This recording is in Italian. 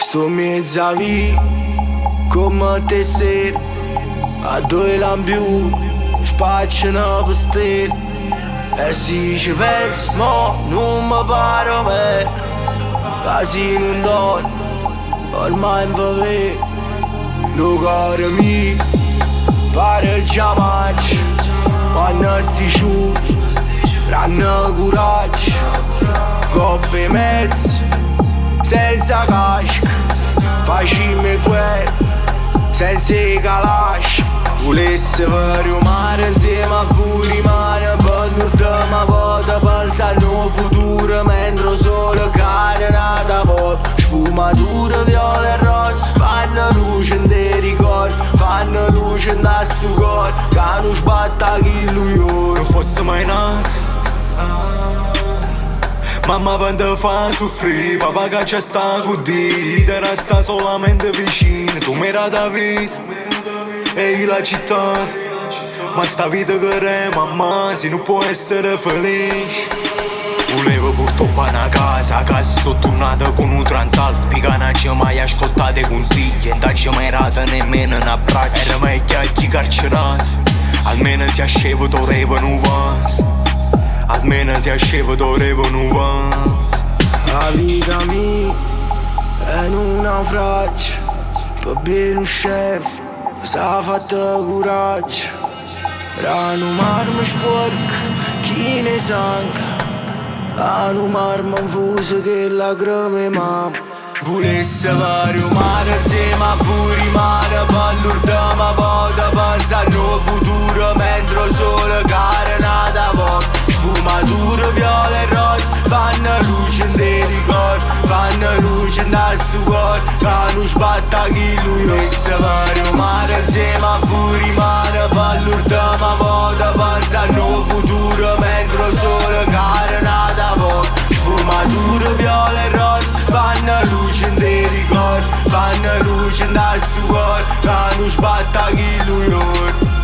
Sto mezza via come te sei, a due lampioni spacciano per stelle. E se ci penso, mo non mi pare vero, quasi non dormo, ormai mi fa vedere. Lo cuore mio pare già maggio, quando sti giù, tranne coraggio, coppe e mezzo, senza casco, facciamo quello, senza calash. Volesse fare un mare insieme a fuori mare, per l'ultima volta pensando al futuro, mentre solo carenata volta. Sfumature viola e rosa, fanno luce in te ricordi, fanno luce in sto cuore, che non sbatta chi lui ora. Non fosse mai nato, mamma quando fa soffrire, papà che ci sta con te, te resta solamente vicino, tu mi era da vita e la città, ma sta vita che re mamma, se non può essere felice. Volevo purtroppo una casa, sono tornato con un transalto, mica non ci mai ascoltate consigli, e non ci mai rata nemmeno un abbraccio. Era meglio a chi carcerati, almeno si asceva torevano vas, almeno si asceva torevano vas. La vita mia è un naufragio, per bene un scemo, s'ha fatto coraggio. Rano marmo sporco, chi ne sangue, rano marmo infuso che lacrime mamma. Volesse fare un mare insieme a fuori mare, per l'ultima volta pensando al futuro, mentre solo carenata volta. Sfumature viola e rosa, fanno luce in te ricordi, fanno luce in sto cuore, che non sbatta chi lui. Volesse fare un mare insieme a fuori mare, per l'ultima volta pensando al futuro, mentre solo carenata volta. Sfumature viola e rosa, fanno luce in te ricordi, fanno luce in sto cuore, che non sbatta chi lui ora.